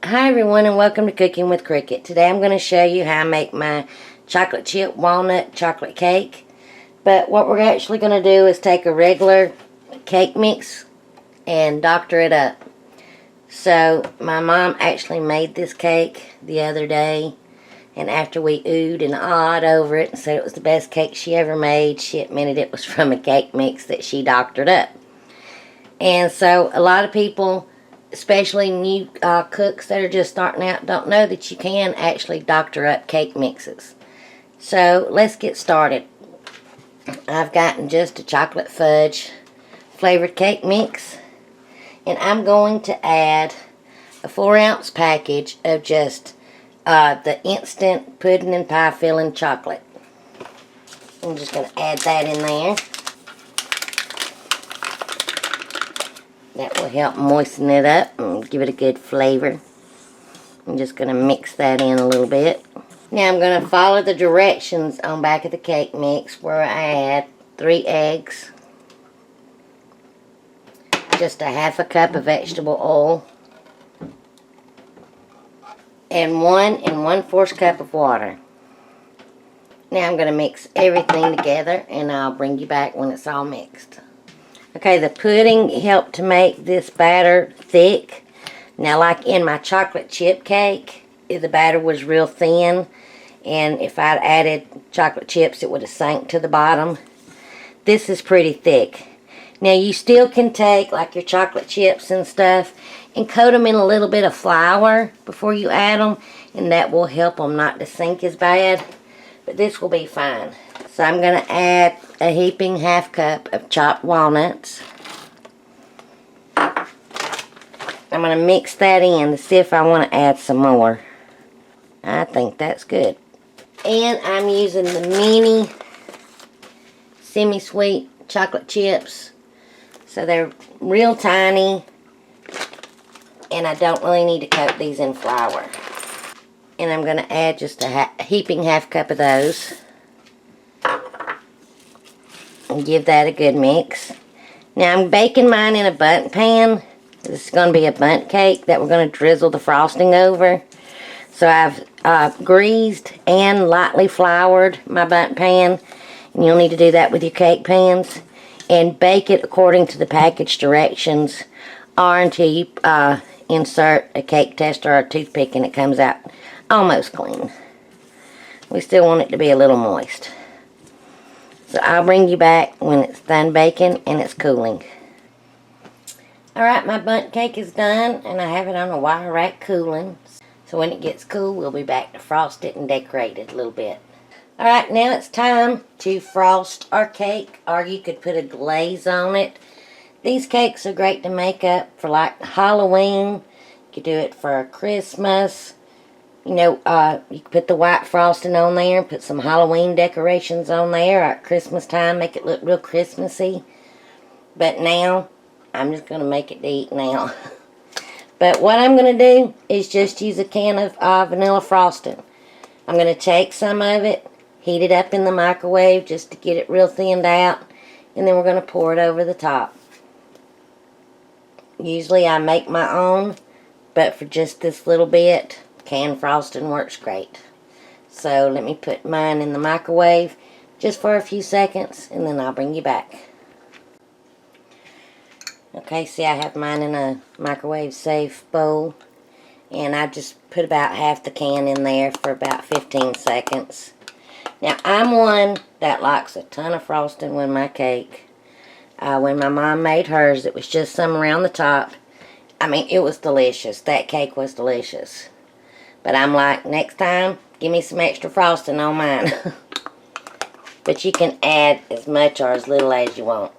Hi everyone, and welcome to Cooking with Cricket. Today I'm going to show you how I make my chocolate chip walnut chocolate cake. But what we're actually going to do is take a regular cake mix and doctor it up. So my mom actually made this cake the other day, and after we oohed and awed over it and said it was the best cake she ever made, she admitted it was from a cake mix that she doctored up. And so a lot of people, especially new cooks that are just starting out, don't know that you can actually doctor up cake mixes. So let's get started. I've gotten just a chocolate fudge flavored cake mix, and I'm going to add a 4-ounce package of just the instant pudding and pie filling chocolate. I'm just going to add that in there. That will help moisten it up and give it a good flavor. I'm just going to mix that in a little bit. Now I'm going to follow the directions on back of the cake mix where I add 3 eggs, just a half a cup of vegetable oil, and 1 1/4 cup of water. Now I'm going to mix everything together, and I'll bring you back when it's all mixed. Okay, the pudding helped to make this batter thick. Now, like in my chocolate chip cake, the batter was real thin, and if I'd added chocolate chips, it would have sank to the bottom. This is pretty thick. Now, you still can take, like, your chocolate chips and stuff and coat them in a little bit of flour before you add them, and that will help them not to sink as bad, but this will be fine. So I'm going to add a heaping half cup of chopped walnuts. I'm going to mix that in to see if I want to add some more. I think that's good. And I'm using the mini semi-sweet chocolate chips. So they're real tiny, and I don't really need to coat these in flour. And I'm going to add just a heaping half cup of those. And give that a good mix. Now I'm baking mine in a bundt pan. This is going to be a bundt cake that we're going to drizzle the frosting over. So I've greased and lightly floured my bundt pan. And you'll need to do that with your cake pans. And bake it according to the package directions, or until you insert a cake tester or a toothpick and it comes out almost clean. We still want it to be a little moist. So I'll bring you back when it's done baking and it's cooling. Alright, my bundt cake is done, and I have it on a wire rack cooling. So when it gets cool, we'll be back to frost it and decorate it a little bit. Alright, now it's time to frost our cake, or you could put a glaze on it. These cakes are great to make up for like Halloween. You could do it for Christmas. You know, you can put the white frosting on there and put some Halloween decorations on there at Christmas time. Make it look real Christmassy. But now, I'm just going to make it to eat now. But what I'm going to do is just use a can of vanilla frosting. I'm going to take some of it, heat it up in the microwave just to get it real thinned out. And then we're going to pour it over the top. Usually I make my own, but for just this little bit, canned frosting works great. So let me put mine in the microwave just for a few seconds, and then I'll bring you back. Okay, see, I have mine in a microwave safe bowl, and I just put about half the can in there for about 15 seconds. Now, I'm one that likes a ton of frosting with my cake. When my mom made hers, it was just some around the top. I mean, it was delicious. That cake was delicious. But I'm like, next time, give me some extra frosting on mine. But you can add as much or as little as you want.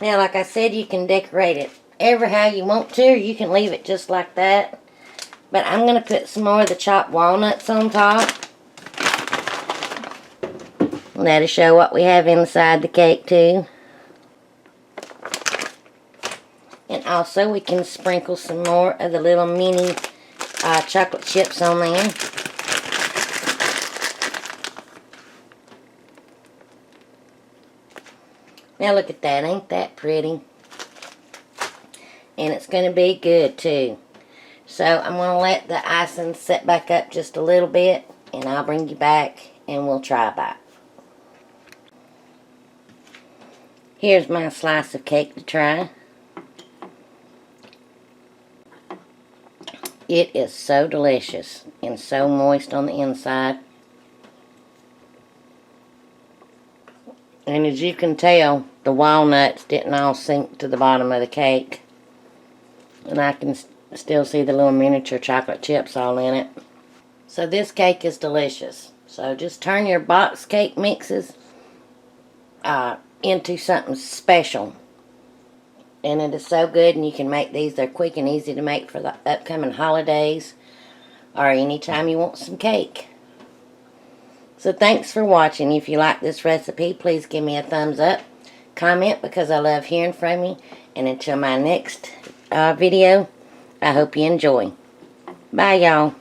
Now, like I said, you can decorate it ever how you want to, or you can leave it just like that. But I'm going to put some more of the chopped walnuts on top. And that'll show what we have inside the cake too. And also we can sprinkle some more of the little mini chocolate chips on there. Now look at that, ain't that pretty? And it's going to be good too. So I'm going to let the icing set back up just a little bit, and I'll bring you back and we'll try a bite. Here's my slice of cake to try. It is so delicious and so moist on the inside. And as you can tell, the walnuts didn't all sink to the bottom of the cake. And I can still see the little miniature chocolate chips all in it. So this cake is delicious. So just turn your box cake mixes into something special. And it is so good, and you can make these. They're quick and easy to make for the upcoming holidays or anytime you want some cake. So thanks for watching. If you like this recipe, please give me a thumbs up. Comment, because I love hearing from you. And until my next video, I hope you enjoy. Bye, y'all.